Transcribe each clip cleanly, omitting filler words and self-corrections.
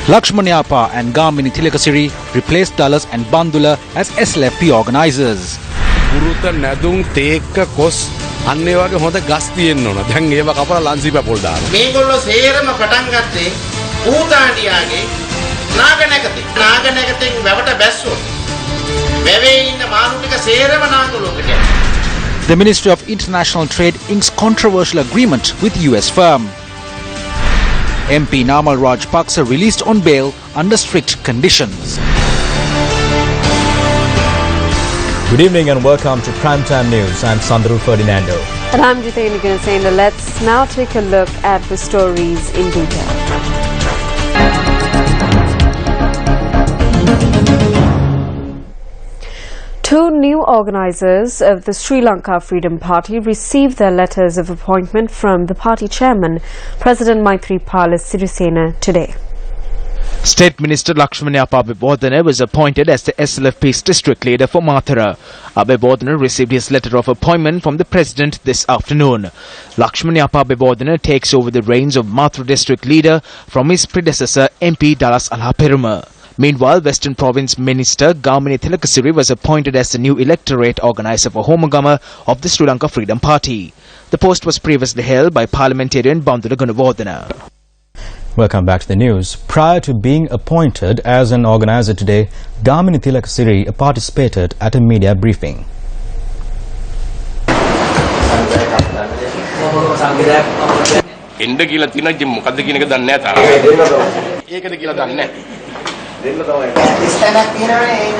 Lakshmanyapa and Gamini Tilakasiri replaced Dallas and Bandula as SLFP organizers. Puruta Nadung take a cost අන්නේවාගේ හොඳ ගස් තියෙන්න ඕන. දැන් ඒව කපලා ලන්සි පැපොල් දානවා. මේගොල්ලෝ සේරම පටන් ගත්තේ ඌතාණ්ඩියාගේ නාගනගතෙන් වැවට බැස්සොත් වැවේ ඉන්න මාළු ටික සේරම නාගලෝකට යනවා. The Ministry of International Trade inks controversial agreement with US firm. MP Namal Rajapaksa released on bail under strict conditions. Good evening and welcome to Primetime News. I'm Sandru Ferdinando. And I'm Jitendra Gunasena. Let's now take a look at the stories in detail. Two new organisers of the Sri Lanka Freedom Party received their letters of appointment from the party chairman, President Maithripala Sirisena, today. State Minister Lakshmanyapa Abhibodhana was appointed as the SLFP's district leader for Mathura. Abhibodhana received his letter of appointment from the President this afternoon. Lakshmanyapa Abhibodhana takes over the reins of Mathura district leader from his predecessor MP Dallas Alhaperuma. Meanwhile, Western Province Minister Gamini Tilakasiri was appointed as the new electorate organizer for Homagama of the Sri Lanka Freedom Party. The post was previously held by Parliamentarian Bandula Gunawardena. Welcome back to the news. Prior to being appointed as an organizer today, Gamini Tilakasiri participated at a media briefing. එන්න කියලා තියෙනවා ඉතින් මොකද්ද කියන එක දන්නේ නැහැ තාම. ඒකද කියලා දන්නේ නැහැ. දෙන්න තමයි. ඉස්සරහක් තියෙනවනේ ඒක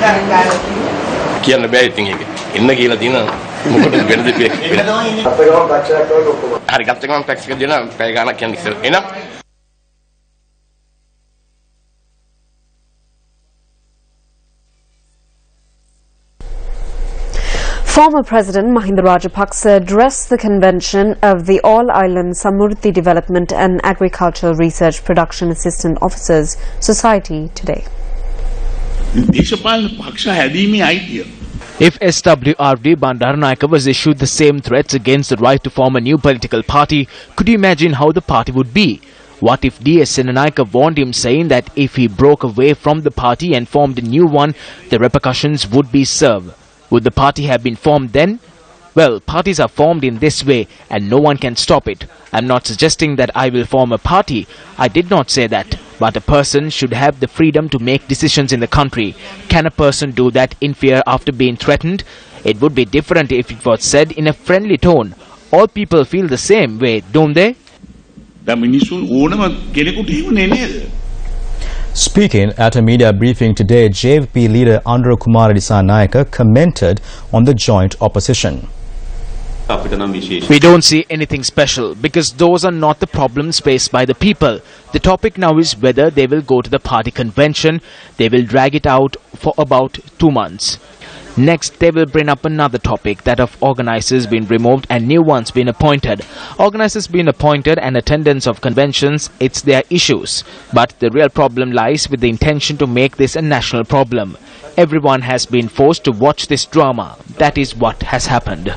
කියන්න බෑ ඉතින් ඒක. එන්න කියලා තියෙනවා මොකටද වෙනද කියලා. හරි ගත්ත ගමන් ටැක්ස් එක දෙනවා පැය ගාණක් කියන්නේ ඉස්සර. එනවා Former President Mahinda Rajapaksa addressed the convention of the All-Island Samurthi Development and Agricultural Research Production Assistant Officers Society today. If SWRD Bandaranaike was issued the same threats against the right to form a new political party, could you imagine how the party would be? What if D.S. Senanaike warned him, saying that if he broke away from the party and formed a new one, the repercussions would be severe? Would the party have been formed then? Well, parties are formed in this way and no one can stop it. I'm not suggesting that I will form a party. I did not say that. But a person should have the freedom to make decisions in the country. Can a person do that in fear after being threatened? It would be different if it was said in a friendly tone. All people feel the same way, don't they? Speaking at a media briefing today, JVP leader Andra Kumara Dissanayake commented on the joint opposition. We don't see anything special because those are not the problems faced by the people. The topic now is whether they will go to the party convention. They will drag it out for about 2 months. Next, they will bring up another topic, that of organizers being removed and new ones being appointed. Organizers being appointed and attendance of conventions, it's their issues. But the real problem lies with the intention to make this a national problem. Everyone has been forced to watch this drama. That is what has happened.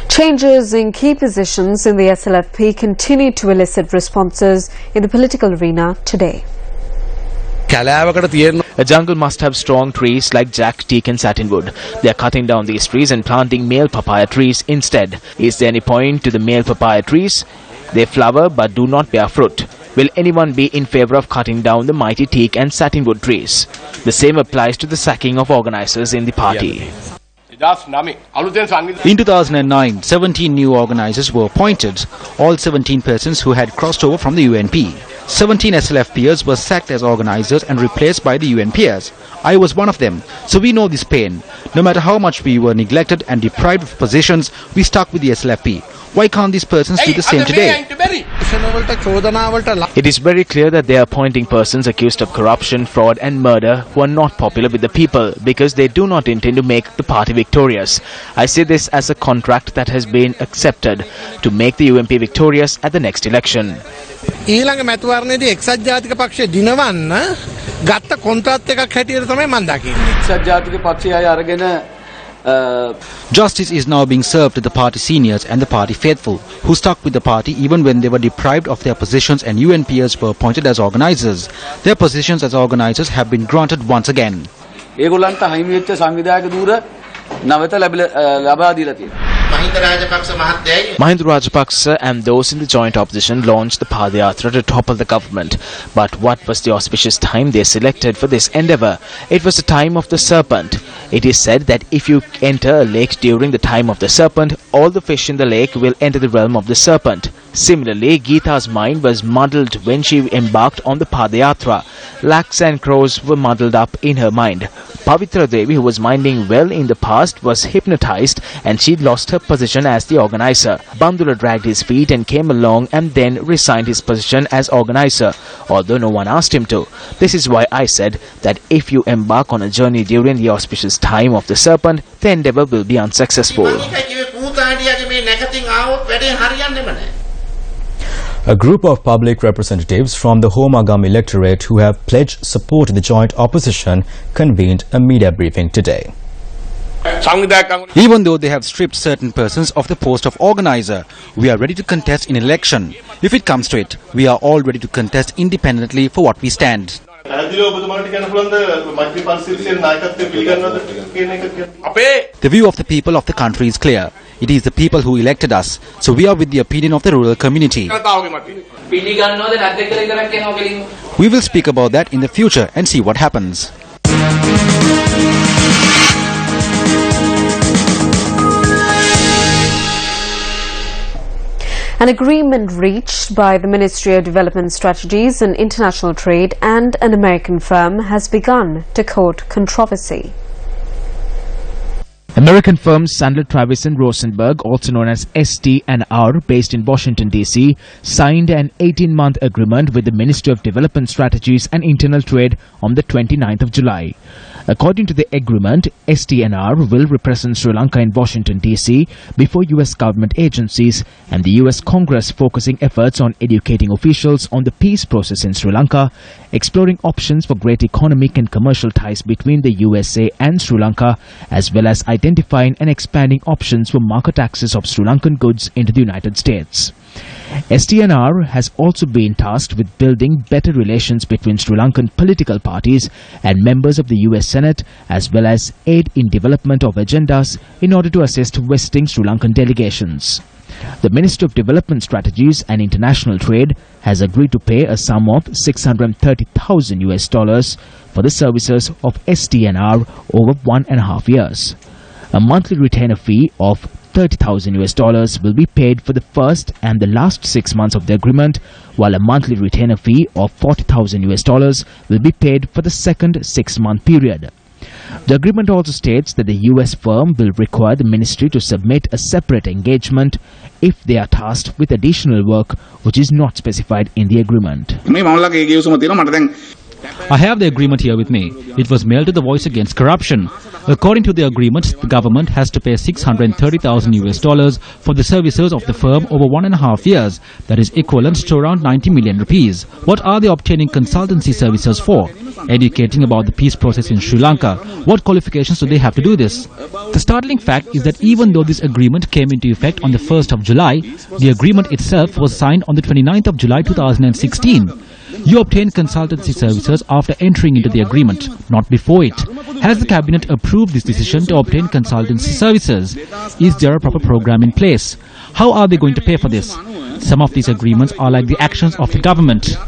Changes in key positions in the SLFP continue to elicit responses in the political arena today. A jungle must have strong trees like jack, teak and satinwood. They are cutting down these trees and planting male papaya trees instead. Is there any point to the male papaya trees? They flower but do not bear fruit. Will anyone be in favor of cutting down the mighty teak and satinwood trees? The same applies to the sacking of organizers in the party. In 2009, 17 new organizers were appointed, all 17 persons who had crossed over from the UNP. 17 SLFPers were sacked as organizers and replaced by the UNPers. I was one of them, so we know this pain. No matter how much we were neglected and deprived of positions, we stuck with the SLFP. Why can't these persons do the same today? It is very clear that they are appointing persons accused of corruption, fraud and murder who are not popular with the people because they do not intend to make the party victorious. I see this as a contract that has been accepted to make the UNP victorious at the next election. ඊළඟ මැතිවරණයේදී එක්සත් ජාතික පක්ෂය දිනවන්න ගත්ත කොන්ත්‍රාත් එකක් හැටියට තමයි මම දකින්නේ. එක්සත් ජාතික පක්ෂය අය අරගෙන Justice is now being served to the party seniors and the party faithful, who stuck with the party even when they were deprived of their positions and UN peers were appointed as organizers. Their positions as organizers have been granted once again. Mahinda Rajapaksa and those in the joint opposition launched the Padayatra to topple the government. But what was the auspicious time they selected for this endeavour? It was the time of the serpent. It is said that if you enter a lake during the time of the serpent, all the fish in the lake will enter the realm of the serpent. Similarly, Geeta's mind was muddled when she embarked on the Padayatra. Lakhs and crores were muddled up in her mind. Pavitra Devi, who was minding well in the past, was hypnotized and she lost her position as the organizer. Bandula dragged his feet and came along and then resigned his position as organizer, although no one asked him to. This is why I said that if you embark on a journey during the auspicious time of the serpent, the endeavour will be unsuccessful. A group of public representatives from the Homagam electorate who have pledged support to the joint opposition convened a media briefing today. Even though they have stripped certain persons of the post of organizer, we are ready to contest in election. If it comes to it, we are all ready to contest independently for what we stand. The view of the people of the country is clear. It is the people who elected us, so we are with the opinion of the rural community. We will speak about that in the future and see what happens. An agreement reached by the Ministry of Development Strategies and International Trade and an American firm has begun to court controversy. American firms Sandler, Travis and Rosenberg, also known as ST&R, based in Washington, D.C., signed an 18-month agreement with the Ministry of Development Strategies and Internal Trade on the 29th of July. According to the agreement, ST&R will represent Sri Lanka in Washington, D.C. before U.S. government agencies and the U.S. Congress, focusing efforts on educating officials on the peace process in Sri Lanka, exploring options for great economic and commercial ties between the USA and Sri Lanka, as well as identifying and expanding options for market access of Sri Lankan goods into the United States. ST&R has also been tasked with building better relations between Sri Lankan political parties and members of the US Senate, as well as aid in development of agendas in order to assist visiting Sri Lankan delegations. The Ministry of Development Strategies and International Trade has agreed to pay a sum of $630,000 for the services of ST&R over 1.5 years. A monthly retainer fee of $30,000 will be paid for the first and the last 6 months of the agreement, while a monthly retainer fee of $40,000 will be paid for the second 6-month period. The agreement also states that the US firm will require the ministry to submit a separate engagement if they are tasked with additional work which is not specified in the agreement. I have the agreement here with me. It was mailed to the Voice Against Corruption. According to the agreement, the government has to pay $630,000 for the services of the firm over 1.5 years. That is equivalent to around 90 million rupees. What are they obtaining consultancy services for? Educating about the peace process in Sri Lanka. What qualifications do they have to do this? The startling fact is that even though this agreement came into effect on the 1st of July, the agreement itself was signed on the 29th of July 2016. You obtain consultancy services after entering into the agreement, not before it. Has the Cabinet approved this decision to obtain consultancy services? Is there a proper program in place? How are they going to pay for this? Some of these agreements are like the actions of the government.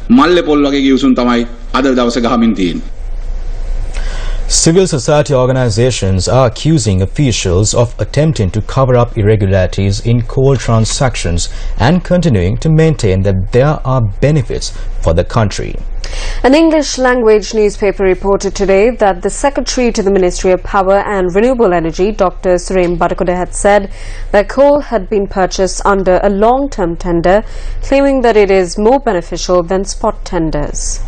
Civil society organizations are accusing officials of attempting to cover up irregularities in coal transactions and continuing to maintain that there are benefits for the country. An English-language newspaper reported today that the Secretary to the Ministry of Power and Renewable Energy, Dr. Surem Badakoda, had said that coal had been purchased under a long-term tender, claiming that it is more beneficial than spot tenders.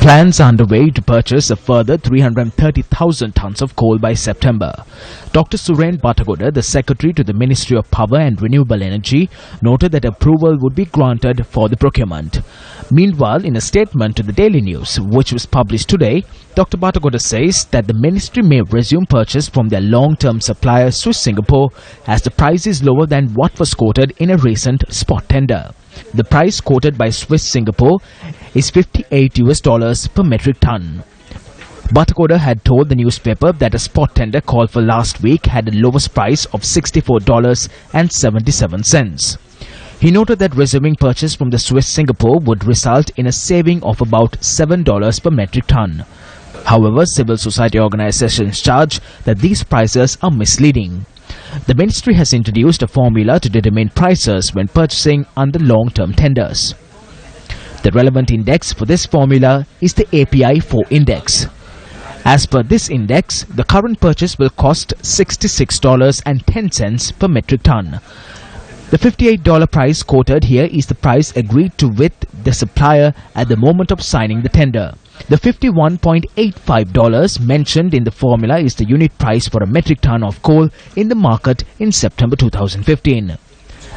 Plans are underway to purchase a further 330,000 tons of coal by September. Dr. Suren Batagoda, the Secretary to the Ministry of Power and Renewable Energy, noted that approval would be granted for the procurement. Meanwhile, in a statement to the Daily News, which was published today, Dr. Batagoda says that the ministry may resume purchase from their long-term supplier Swiss Singapore as the price is lower than what was quoted in a recent spot tender. The price quoted by Swiss Singapore is $58 per metric ton. Batagoda had told the newspaper that a spot tender called for last week had a lowest price of $64.77. He noted that resuming purchase from the Swiss Singapore would result in a saving of about $7 per metric ton. However, civil society organizations charge that these prices are misleading. The ministry has introduced a formula to determine prices when purchasing under long-term tenders. The relevant index for this formula is the API4 index. As per this index, the current purchase will cost $66.10 per metric ton. The $58 price quoted here is the price agreed to with the supplier at the moment of signing the tender. The $51.85 mentioned in the formula is the unit price for a metric ton of coal in the market in September 2015.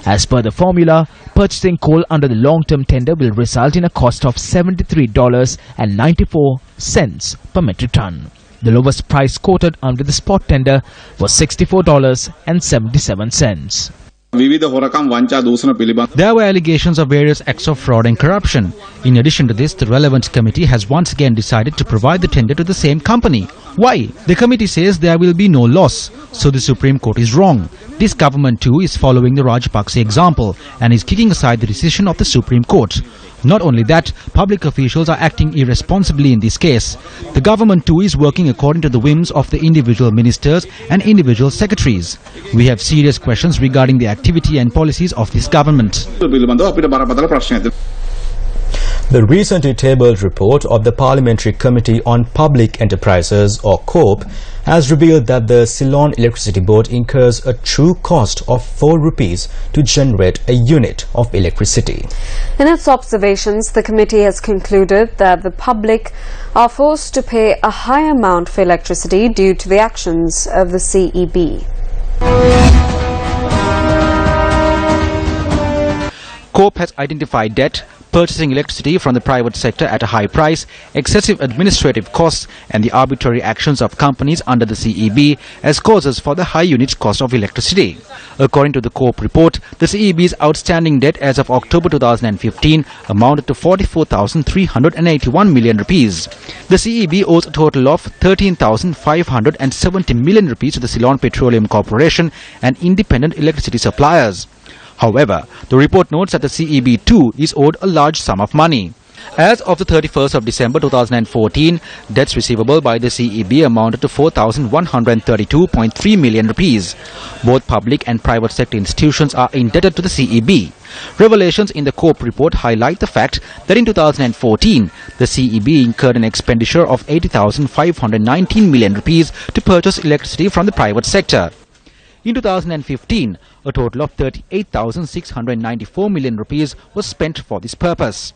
As per the formula, purchasing coal under the long-term tender will result in a cost of $73.94 per metric ton. The lowest price quoted under the spot tender was $64.77. There were allegations of various acts of fraud and corruption. In addition to this, the relevant committee has once again decided to provide the tender to the same company. Why? The committee says there will be no loss. So the Supreme Court is wrong. This government too is following the Rajapaksa example and is kicking aside the decision of the Supreme Court. Not only that, public officials are acting irresponsibly in this case. The government too is working according to the whims of the individual ministers and individual secretaries. We have serious questions regarding the activity and policies of this government. The recently tabled report of the Parliamentary Committee on Public Enterprises, or COPE, has revealed that the Ceylon Electricity Board incurs a true cost of 4 rupees to generate a unit of electricity. In its observations, the committee has concluded that the public are forced to pay a high amount for electricity due to the actions of the CEB. COPE has identified debt, purchasing electricity from the private sector at a high price, excessive administrative costs and the arbitrary actions of companies under the CEB as causes for the high unit cost of electricity. According to the COPE report, the CEB's outstanding debt as of October 2015 amounted to 44,381 million rupees. The CEB owes a total of 13,570 million rupees to the Ceylon Petroleum Corporation and independent electricity suppliers. However, the report notes that the CEB too is owed a large sum of money. As of the 31st of December 2014, debts receivable by the CEB amounted to 4,132.3 million rupees. Both public and private sector institutions are indebted to the CEB. Revelations in the COPE report highlight the fact that in 2014, the CEB incurred an expenditure of 80,519 million rupees to purchase electricity from the private sector. In 2015, a total of 38,694 million rupees was spent for this purpose.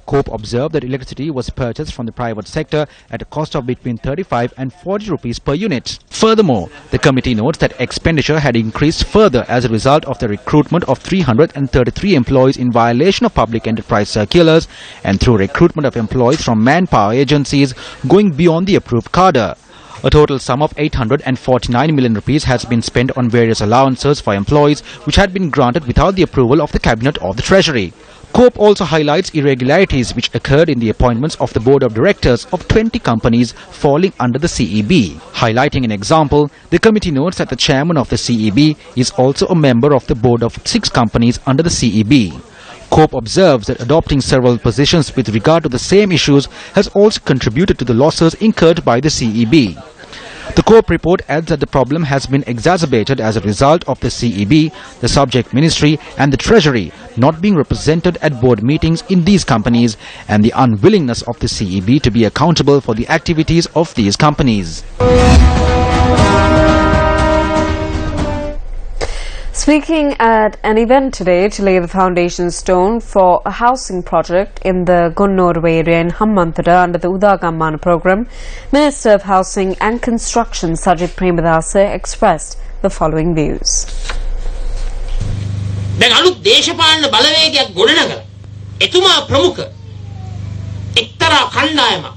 COPE observed that electricity was purchased from the private sector at a cost of between 35 and 40 rupees per unit. Furthermore, the committee notes that expenditure had increased further as a result of the recruitment of 333 employees in violation of public enterprise circulars and through recruitment of employees from manpower agencies going beyond the approved cadre. A total sum of 849 million rupees has been spent on various allowances for employees which had been granted without the approval of the Cabinet or the Treasury. COPE also highlights irregularities which occurred in the appointments of the Board of Directors of 20 companies falling under the CEB. Highlighting an example, the committee notes that the chairman of the CEB is also a member of the board of 6 companies under the CEB. COPE observes that adopting several positions with regard to the same issues has also contributed to the losses incurred by the CEB. The COPE report adds that the problem has been exacerbated as a result of the CEB, the subject ministry and the Treasury not being represented at board meetings in these companies and the unwillingness of the CEB to be accountable for the activities of these companies. Speaking at an event today to lay the foundation stone for a housing project in the Gonnoru area in Hammantara under the Udagammana program, Minister of Housing and Construction Sajid Premadasa expressed the following views. දැන් අලුත් දේශපාලන බලවේගයක් ගොඩනගලා එතුමා ප්‍රමුඛ එක්තරා කණ්ඩායමක්.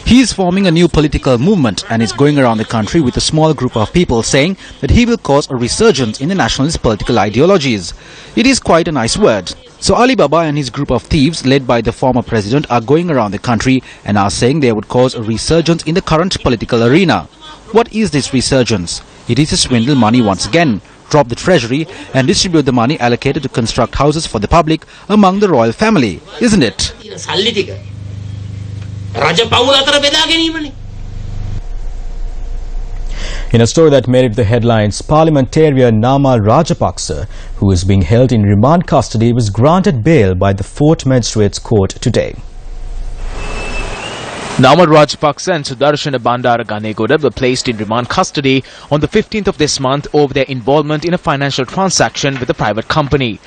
He is forming a new political movement and is going around the country with a small group of people saying that he will cause a resurgence in the nationalist political ideologies. It is quite a nice word. So Ali Baba and his group of thieves led by the former president are going around the country and are saying they would cause a resurgence in the current political arena. What is this resurgence? It is to swindle money once again, rob the treasury and distribute the money allocated to construct houses for the public among the royal family, isn't it? In a story that made it the headlines, Parliamentarian Nama Rajapaksa, who is being held in remand custody, was granted bail by the 4th Magistrates Court today. Nama Rajapaksa and Sudarshana Bandara Ganegoda were placed in remand custody on the 15th of this month over their involvement in a financial transaction with a private company.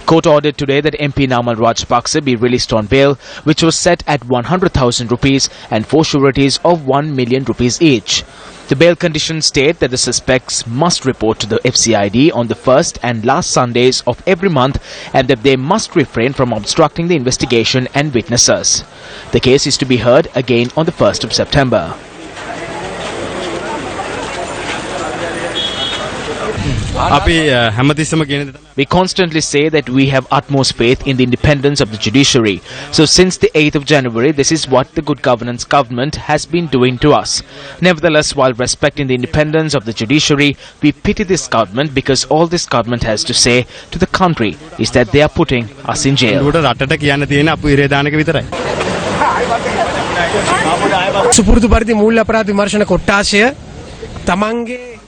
Court ordered today that MP Namal Rajapaksa be released on bail, which was set at 100,000 rupees and 4 sureties of 1 million rupees each. The bail conditions state that the suspects must report to the FCID on the first and last Sundays of every month and that they must refrain from obstructing the investigation and witnesses. The case is to be heard again on the 1st of September. We constantly say that we have utmost faith in the independence of the judiciary. So since the 8th of January, this is what the Good Governance government has been doing to us. Nevertheless, while respecting the independence of the judiciary, we pity this government because all this government has to say to the country is that they are putting us in jail.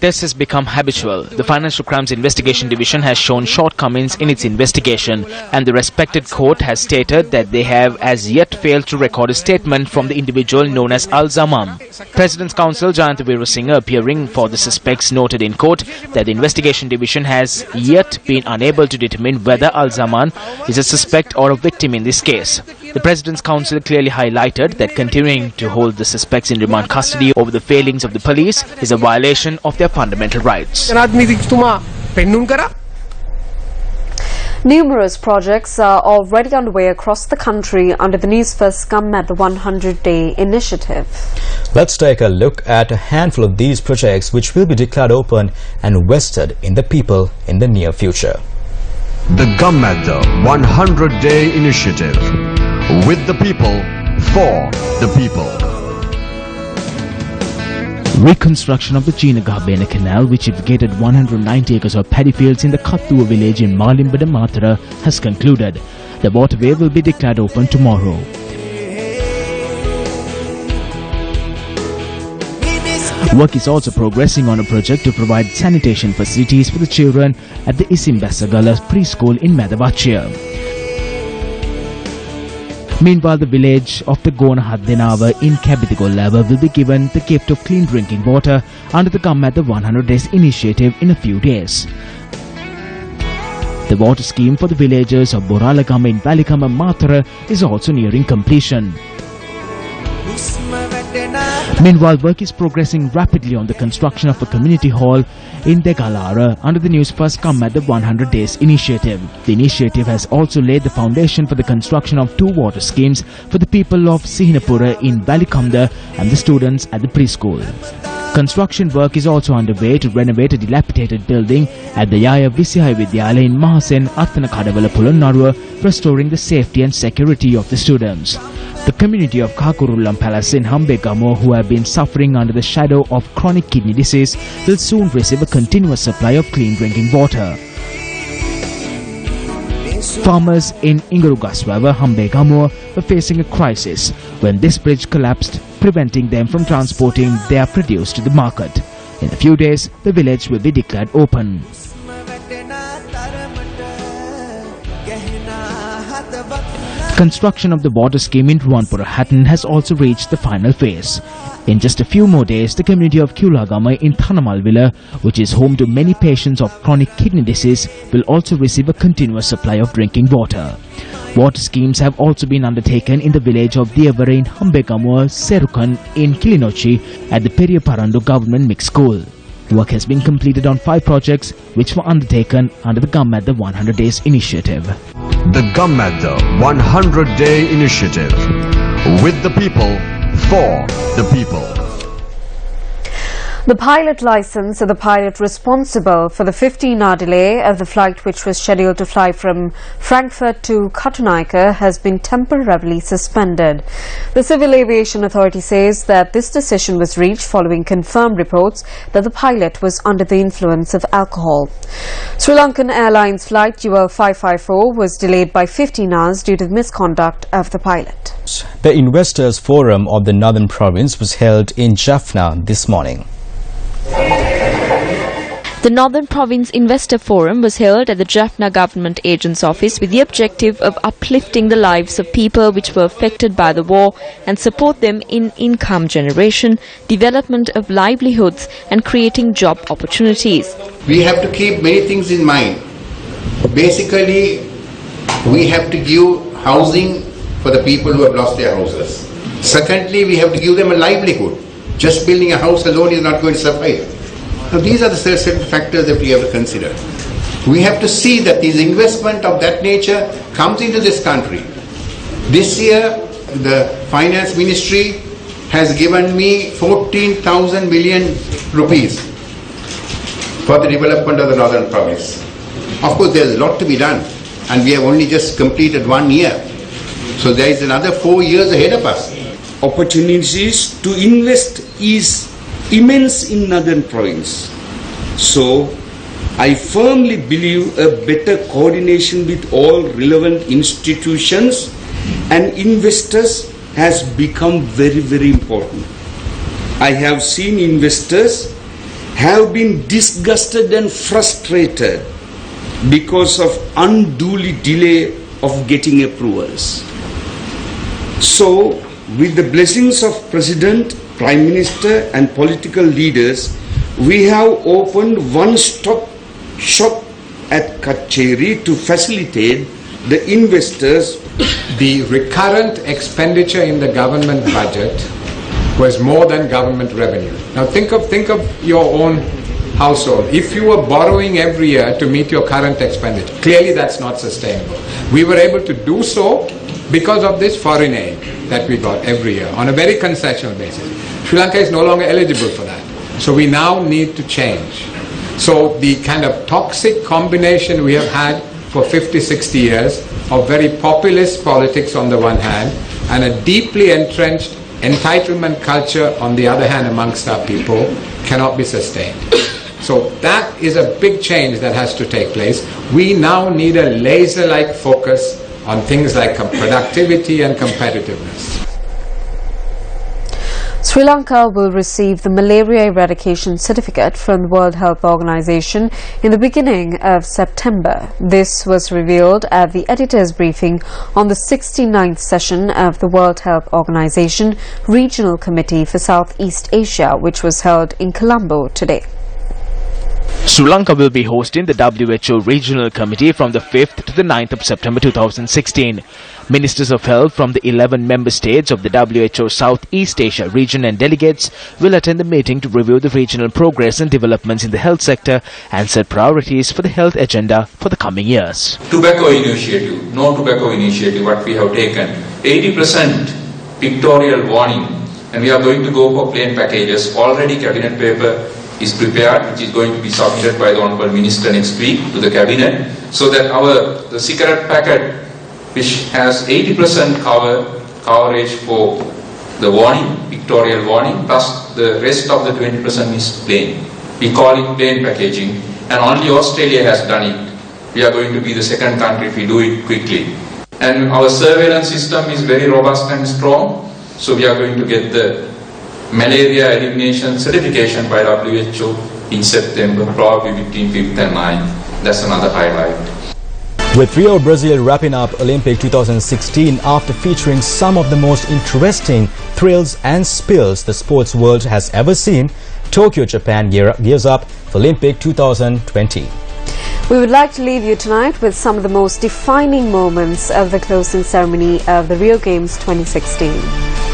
This has become habitual. The Financial Crimes Investigation Division has shown shortcomings in its investigation, and the respected court has stated that they have as yet failed to record a statement from the individual known as Al-Zaman. President's Counsel Jayanta Veerasinghe, appearing for the suspects, noted in court that the Investigation Division has yet been unable to determine whether Al-Zaman is a suspect or a victim in this case. The President's Counsel clearly highlighted that continuing to hold the suspects in remand custody over the failings of the police is a violation of their fundamental rights. Numerous projects are already underway across the country under the Newsfirst Come at the 100-Day initiative. Let's take a look at a handful of these projects which will be declared open and vested in the people in the near future. The Gammadda 100-Day Initiative. With the people, for the people. Reconstruction of the Chinagabena Canal, which irrigated 190 acres of paddy fields in the Kattua village in Malimbada Matara, has concluded. The waterway will be declared open tomorrow. Work is also progressing on a project to provide sanitation facilities for the children at the Isimbasagala preschool in Madavachia. Meanwhile, the village of the Gonahaddenawa in Kabithigollava will be given the gift of clean drinking water under the Gammadda 100 Days initiative in a few days. The water scheme for the villagers of Boralagama in Valikama Matara is also nearing completion. Meanwhile, work is progressing rapidly on the construction of a community hall in Degalara under the Newsfirst Gammadda 100 Days initiative. The initiative has also laid the foundation for the construction of 2 water schemes for the people of Sihinapura in Valikamda and the students at the preschool. Construction work is also underway to renovate a dilapidated building at the Yaya Visihaya Vidyalaya in Mahasen, Athanakadavala Pulannarua, restoring the safety and security of the students. The community of Kakurullam Palace in Hambegamo, who have been suffering under the shadow of chronic kidney disease, will soon receive a continuous supply of clean drinking water. Farmers in Ingarugaswawa, Hambegamo, were facing a crisis when this bridge collapsed, preventing them from transporting their produce to the market. In a few days, the village will be declared open. Construction of the water scheme in Ruwanpura-Hatton has also reached the final phase. In just a few more days, the community of Kulagama in Thanamalvilla, which is home to many patients of chronic kidney disease, will also receive a continuous supply of drinking water. Water schemes have also been undertaken in the village of Diavara in Hambekamua, Serukan in Kilinochi at the Periyaparandu Government Mixed School. Work has been completed on 5 projects which were undertaken under the Gammadda 100 Days Initiative. The Gammadda 100-Day Initiative. With the people, for the people. The pilot license of the pilot responsible for the 15-hour delay of the flight which was scheduled to fly from Frankfurt to Katonaika has been temporarily suspended. The Civil Aviation Authority says that this decision was reached following confirmed reports that the pilot was under the influence of alcohol. Sri Lankan Airlines flight UL 554 was delayed by 15 hours due to the misconduct of the pilot. The Investors Forum of the Northern Province was held in Jaffna this morning. The Northern Province Investor Forum was held at the Jaffna Government Agent's office with the objective of uplifting the lives of people which were affected by the war and support them in income generation, development of livelihoods and creating job opportunities. We have to keep many things in mind. Basically, we have to give housing for the people who have lost their houses. Secondly, we have to give them a livelihood. Just building a house alone is not going to suffice. So these are the certain factors that we have to consider. We have to see that this investment of that nature comes into this country. This year, the Finance Ministry has given me 14,000 million rupees for the development of the Northern Province. Of course, there is a lot to be done, and we have only just completed 1 year. So there is another 4 years ahead of us. Opportunities to invest is immense in Northern Province. So, I firmly believe a better coordination with all relevant institutions and investors has become very, very important. I have seen investors have been disgusted and frustrated because of unduly delay of getting approvals. So, with the blessings of President, Prime Minister and political leaders, we have opened one-stop shop at Kacheri to facilitate the investors. The recurrent expenditure in the government budget was more than government revenue. Now think of your own household. If you were borrowing every year to meet your current expenditure, clearly that's not sustainable. We were able to do so because of this foreign aid that we got every year on a very concessional basis. Sri Lanka is no longer eligible for that. So we now need to change. So the kind of toxic combination we have had for 50, 60 years of very populist politics on the one hand and a deeply entrenched entitlement culture on the other hand amongst our people cannot be sustained. So that is a big change that has to take place. We now need a laser-like focus on things like productivity and competitiveness. Sri Lanka will receive the Malaria Eradication Certificate from the World Health Organization in the beginning of September. This was revealed at the editor's briefing on the 69th session of the World Health Organization Regional Committee for Southeast Asia, which was held in Colombo today. Sri Lanka will be hosting the WHO Regional Committee from the 5th to the 9th of September 2016. Ministers of Health from the 11 member states of the WHO Southeast Asia region and delegates will attend the meeting to review the regional progress and developments in the health sector and set priorities for the health agenda for the coming years. Tobacco initiative, no tobacco initiative, what we have taken, 80% pictorial warning, and we are going to go for plain packages. Already cabinet paper is prepared, which is going to be submitted by the Honourable Minister next week to the Cabinet, so that the cigarette packet, which has 80% coverage for the warning, pictorial warning, plus the rest of the 20% is plain. We call it plain packaging, and only Australia has done it. We are going to be the second country if we do it quickly. And our surveillance system is very robust and strong, so we are going to get the Malaria Eradication certification by WHO in September, probably between 5th and 9th. That's another highlight. With Rio, Brazil wrapping up Olympic 2016 after featuring some of the most interesting thrills and spills the sports world has ever seen, Tokyo, Japan gears up for Olympic 2020. We would like to leave you tonight with some of the most defining moments of the closing ceremony of the Rio Games 2016.